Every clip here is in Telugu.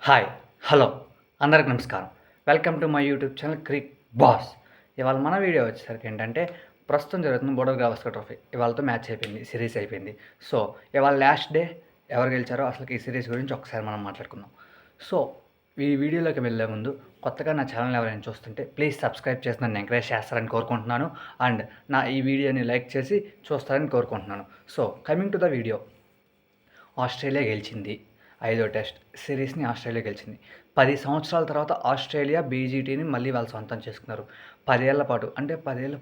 హాయ్ హలో అందరికి నమస్కారం. Welcome to my YouTube channel Crick boss. ఇవాళ మన వీడియో వచ్చేసరికి ఏంటంటే ప్రస్తుతం జరుగుతున్న బోర్డర్ గవాస్కర్ ట్రోఫీ ఇవాళతో మ్యాచ్ అయిపోయింది, సిరీస్ అయిపోయింది. సో ఇవాళ లాస్ట్ డే ఎవరు గెలిచారో అసలు ఈ సిరీస్ గురించి ఒకసారి మనం మాట్లాడుకుందాం. సో ఈ వీడియోలోకి వెళ్ళే ముందు కొత్తగా నా ఛానల్ ఎవరైనా చూస్తుంటే ప్లీజ్ సబ్స్క్రైబ్ చేసి నన్ను ఎంకరేజ్ చేస్తారని కోరుకుంటున్నాను. అండ్ నా ఈ వీడియోని లైక్ చేసి చూస్తారని కోరుకుంటున్నాను. So coming to the video, Australia గెలిచింది 5వ టెస్ట్ సిరీస్ని. ఆస్ట్రేలియా గెలిచింది. 10 సంవత్సరాల తర్వాత ఆస్ట్రేలియా బీజీటీని మళ్ళీ వాళ్ళు సొంతం చేసుకున్నారు. 10 ఏళ్ల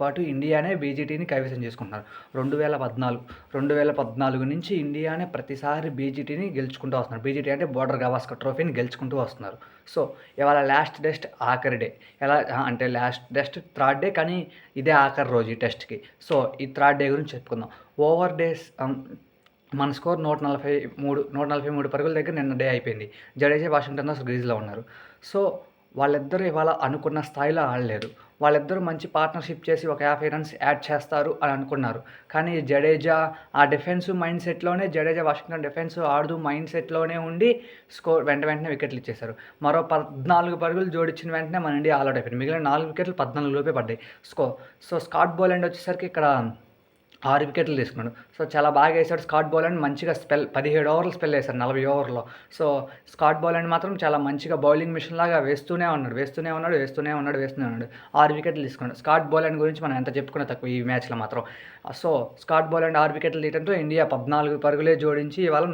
పాటు ఇండియానే బీజీటీని కైవసం చేసుకుంటున్నారు. 2014 నుంచి ఇండియానే ప్రతిసారి బీజీటీని గెలుచుకుంటూ వస్తున్నారు. బీజీటీ అంటే బోర్డర్ గవాస్కర్ ట్రోఫీని గెలుచుకుంటూ వస్తున్నారు. సో ఇవాళ లాస్ట్ టెస్ట్ ఆఖరి డే. ఎలా అంటే లాస్ట్ టెస్ట్ థర్డ్ డే, కానీ ఇదే ఆఖరి రోజు ఈ టెస్ట్కి. సో ఈ థర్డ్ డే గురించి చెప్పుకుందాం. ఓవర్ డేస్ మన స్కోర్ 143 పరుగుల దగ్గర నిన్న డే అయిపోయింది. జడేజా, వాషింగ్టన్ అసలు గ్రీజ్లో ఉన్నారు. సో వాళ్ళిద్దరూ ఇవాళ అనుకున్న స్థాయిలో ఆడలేరు. వాళ్ళిద్దరూ మంచి పార్ట్నర్షిప్ చేసి ఒక 50 రన్స్ యాడ్ చేస్తారు అని అనుకున్నారు. కానీ జడేజా ఆ డిఫెన్సివ్ మైండ్ సెట్లోనే, జడేజా వాషింగ్టన్ డిఫెన్స్ ఆడుతూ మైండ్ సెట్లోనే ఉండి స్కోర్ వెంటనే వికెట్లు ఇచ్చేశారు. మరో 14 పరుగులు జోడించిన వెంటనే మన ఇండియా ఆల్అౌట్ అయిపోయింది. మిగిలిన 4 వికెట్లు 14 లోపే పడ్డాయి. సో స్కాట్ బోలాండ్ వచ్చేసరికి ఇక్కడ 6 వికెట్లు తీసుకున్నాడు. సో చాలా బాగా వేసాడు స్కాట్ బోలాండ్. మంచిగా 17 ఓవర్లు స్పెల్ వేశారు 40 ఓవర్లో. సో స్కాట్ బోలాండ్ మాత్రం చాలా మంచిగా బౌలింగ్ మిషన్ లాగా వేస్తూనే ఉన్నాడు. 6 వికెట్లు తీసుకున్నాడు. స్కాట్ బోలాండ్ గురించి మనం ఎంత చెప్పుకున్నా తక్కువ ఈ మ్యాచ్లో మాత్రం. సో స్కాట్ బోలాండ్ 6 వికెట్లు తీయడంతో ఇండియా 14 పరుగులే జోడించి ఇవాళ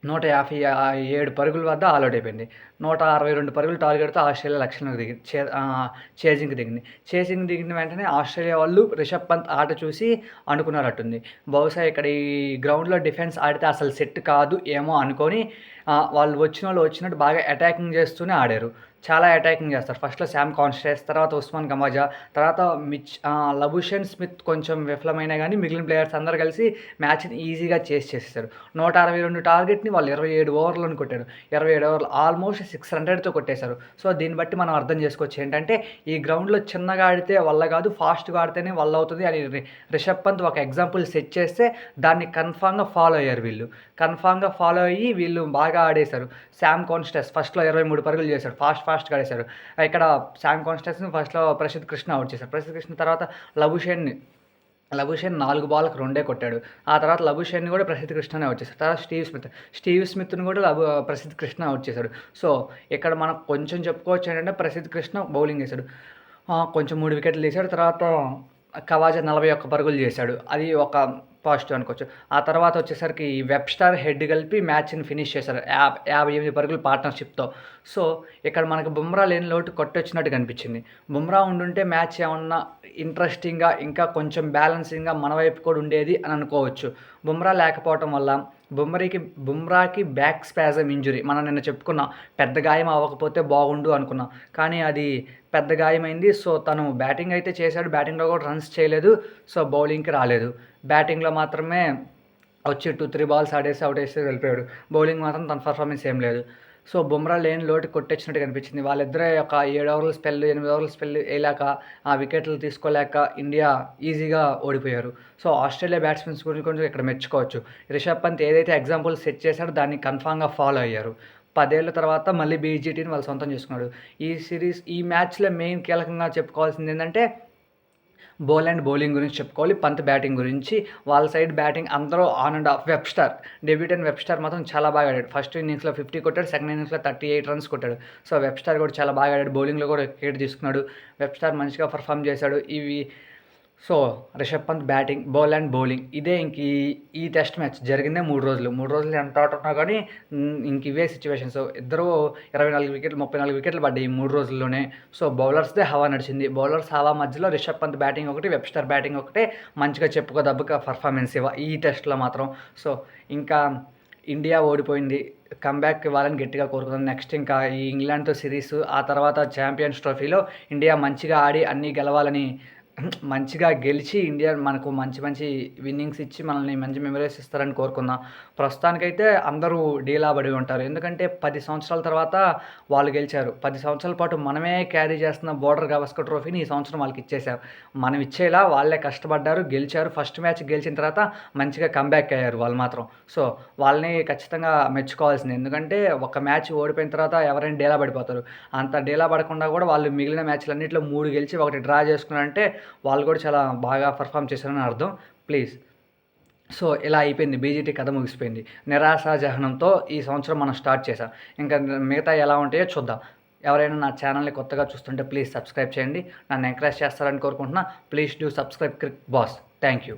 157 పరుగుల వద్ద ఆల్అౌట్ అయిపోయింది. 162 పరుగులు టార్గెట్తో ఆస్ట్రేలియా లక్ష్యంలోకి చేజింగ్కి దిగింది. దిగిన వెంటనే ఆస్ట్రేలియా వాళ్ళు రిషబ్ పంత్ ఆట చూసి అనుకున్నారట్టుంది, బహుశా ఇక్కడ ఈ గ్రౌండ్లో డిఫెన్స్ ఆడితే అసలు సెట్ కాదు ఏమో అనుకొని వాళ్ళు వచ్చినట్టు బాగా అటాకింగ్ చేస్తూనే ఆడారు. చాలా అటాకింగ్ చేస్తారు. ఫస్ట్లో శామ్ కాన్స్టెస్, తర్వాత ఉస్మాన్ గమాజా, తర్వాత లబుషేన్ స్మిత్ కొంచెం విఫలమైనా కానీ మిగిలిన ప్లేయర్స్ అందరూ కలిసి మ్యాచ్ని ఈజీగా చేసేసారు. 162 టార్గెట్ని వాళ్ళు 27 ఓవర్లను కొట్టారు. 27 ఓవర్లు ఆల్మోస్ట్ 600తో కొట్టేశారు. సో దీన్ని బట్టి మనం అర్థం చేసుకోవచ్చు ఏంటంటే ఈ గ్రౌండ్లో చిన్నగా ఆడితే వల్ల కాదు, ఫాస్ట్గా ఆడితేనే వల్ల అవుతుంది అని రిషబ్ పంత్ ఒక ఎగ్జాంపుల్ సెట్ చేస్తే దాన్ని కన్ఫామ్గా ఫాలో అయ్యారు వీళ్ళు. వీళ్ళు బాగా ఆడేశారు. శామ్ కాన్స్టెస్ ఫస్ట్లో 23 పరుగులు చేశాడు. ఫాస్ట్గా ఆడేశారు. ఇక్కడ శామ్ కాన్స్టెస్ని ఫస్ట్లో ప్రసిద్ధ్ కృష్ణ అవుట్ చేశారు. ప్రసిద్ధ్ కృష్ణ తర్వాత లబుషేన్ 4 బాల్కి 2 కొట్టాడు. ఆ తర్వాత లబుషేన్ని కూడా ప్రసిద్ధ్ కృష్ణనే అవుట్ చేశాడు. తర్వాత స్టీవ్ స్మిత్ని కూడా ప్రసిద్ధ్ కృష్ణ అవుట్ చేశాడు. సో ఇక్కడ మనం కొంచెం చెప్పుకోవచ్చు ఏంటంటే ప్రసిద్ధ్ కృష్ణ బౌలింగ్ వేశాడు, కొంచెం 3 వికెట్లు తీశాడు. తర్వాత కవాజా 41 పరుగులు చేశాడు, అది ఒక పాజిటివ్ అనుకోవచ్చు. ఆ తర్వాత వచ్చేసరికి వెబ్స్టర్ హెడ్ కలిపి మ్యాచ్ని ఫినిష్ చేశారు 58 పరుగులు పార్ట్నర్షిప్తో. సో ఇక్కడ మనకు బుమ్రా లేని లోటు కొట్టొచ్చినట్టు కనిపించింది. బుమ్రా ఉండుంటే మ్యాచ్ ఏమన్నా ఇంట్రెస్టింగ్గా ఇంకా కొంచెం బ్యాలెన్సింగ్గా మన వైపు కూడా ఉండేది అని అనుకోవచ్చు. బుమ్రా లేకపోవటం వల్ల బుమ్రాకి బ్యాక్ స్పాజమ్ ఇంజురీ మనం నిన్న చెప్పుకున్నాం. పెద్ద గాయం అవ్వకపోతే బాగుండు అనుకున్నాం, కానీ అది పెద్ద గాయమైంది. సో తను బ్యాటింగ్ అయితే చేశాడు, బ్యాటింగ్లో కూడా రన్స్ చేయలేదు. సో బౌలింగ్కి రాలేదు. బ్యాటింగ్లో మాత్రమే వచ్చి 2-3 బాల్స్ ఆడేసి అవుట్ వేసి వెళ్ళిపోయాడు. బౌలింగ్ మాత్రం తన పర్ఫార్మెన్స్ ఏం లేదు. సో బుమ్రా లేని లోటు కొట్టొచ్చినట్టు కనిపించింది. వాళ్ళిద్దరే ఒక 7 ఓవర్ల స్పెల్ 8 ఓవర్ల స్పెల్ వేయలేక ఆ వికెట్లు తీసుకోలేక ఇండియా ఈజీగా ఓడిపోయారు. సో ఆస్ట్రేలియా బ్యాట్స్మెన్స్ గురించి కొంచెం ఇక్కడ మెచ్చుకోవచ్చు. రిషబ్ పంత్ ఏదైతే ఎగ్జాంపుల్ సెట్ చేశాడో దాన్ని కన్ఫామ్గా ఫాలో అయ్యారు. 10 ఏళ్ల తర్వాత మళ్ళీ బీజీటీని వాళ్ళు సొంతం చేసుకున్నాడు. ఈ మ్యాచ్లో మెయిన్ కీలకంగా చెప్పుకోవాల్సింది ఏంటంటే బోలాండ్ బౌలింగ్ గురించి చెప్పుకోవాలి, పంత్ బ్యాటింగ్ గురించి. వాళ్ళ సైడ్ బ్యాటింగ్ అందరూ on and off. Debutant Webster మాత్రం చాలా బాగా ఆడాడు. ఫస్ట్ ఇన్నింగ్స్లో 50 కొట్టాడు, సెకండ్ ఇన్నింగ్స్లో 38 రన్స్ కొట్టాడు. సో వెబ్స్టర్ కూడా చాలా బాగా ఆడాడు. బౌలింగ్లో కూడా వికెట్ తీసుకున్నాడు. వెబ్స్టర్ మంచిగా పర్ఫామ్ చేశాడు. So Rishabh Pant batting, Boland bowling, ఇదే ఈ టెస్ట్ మ్యాచ్ జరిగిందే 3 రోజులు ఎంత ఆట ఉన్నా కానీ ఇవే సిచ్యువేషన్స్. ఇద్దరు 24 వికెట్లు 34 వికెట్లు పడ్డాయి ఈ 3 రోజుల్లోనే. సో బౌలర్స్దే హవా నడిచింది. బౌలర్స్ హవా మధ్యలో రిషబ్ పంత్ బ్యాటింగ్ ఒకటి, వెబ్స్టర్ బ్యాటింగ్ ఒకటే మంచిగా చెప్పుకోదబ్బగా పర్ఫార్మెన్స్ ఈ టెస్ట్లో మాత్రం. సో ఇంకా ఇండియా ఓడిపోయింది, కంబ్యాక్ ఇవ్వాలని గట్టిగా కోరుకుందాం. నెక్స్ట్ ఇంకా ఈ ఇంగ్లాండ్తో సిరీస్, ఆ తర్వాత ఛాంపియన్స్ ట్రోఫీలో ఇండియా మంచిగా ఆడి అన్నీ గెలవాలని మంచిగా గెలిచి ఇండియా మనకు మంచి మంచి విన్నింగ్స్ ఇచ్చి మనల్ని మంచి మెమరీస్ ఇస్తారని కోరుకుందాం. ప్రస్తుతానికైతే అందరూ డీలా పడి ఉంటారు. ఎందుకంటే 10 సంవత్సరాల తర్వాత వాళ్ళు గెలిచారు. 10 సంవత్సరాల పాటు మనమే క్యారీ చేస్తున్న బోర్డర్ గవాస్కర్ ట్రోఫీని ఈ సంవత్సరం వాళ్ళకి ఇచ్చేసాం. మనం ఇచ్చేలా వాళ్ళే కష్టపడ్డారు, గెలిచారు. ఫస్ట్ మ్యాచ్ గెలిచిన తర్వాత మంచిగా కంబ్యాక్ అయ్యారు వాళ్ళు మాత్రం. సో వాళ్ళని ఖచ్చితంగా మెచ్చుకోవాల్సిందే. ఎందుకంటే ఒక మ్యాచ్ ఓడిపోయిన తర్వాత ఎవరైనా డీలా పడిపోతారు. అంత డీలా పడకుండా కూడా వాళ్ళు మిగిలిన మ్యాచ్‌లన్నిట్లో 3 గెలిచి 1 డ్రా చేసుకున్నారంటే వాళ్ళు కూడా చాలా బాగా పెర్ఫార్మ్ చేశారని అర్థం. ప్లీజ్. సో ఇలా అయిపోయింది. బీజీటీ కథ ముగిసిపోయింది. నిరాశాజహనంతో ఈ సంవత్సరం మనం స్టార్ట్ చేసాం. ఇంకా మిగతాయి ఎలా ఉంటాయో చూద్దాం. ఎవరైనా నా ఛానల్ని కొత్తగా చూస్తుంటే ప్లీజ్ సబ్స్క్రైబ్ చేయండి. నన్ను ఎంకరేజ్ చేస్తారని కోరుకుంటున్నా. Please do subscribe Crick boss. Thank you.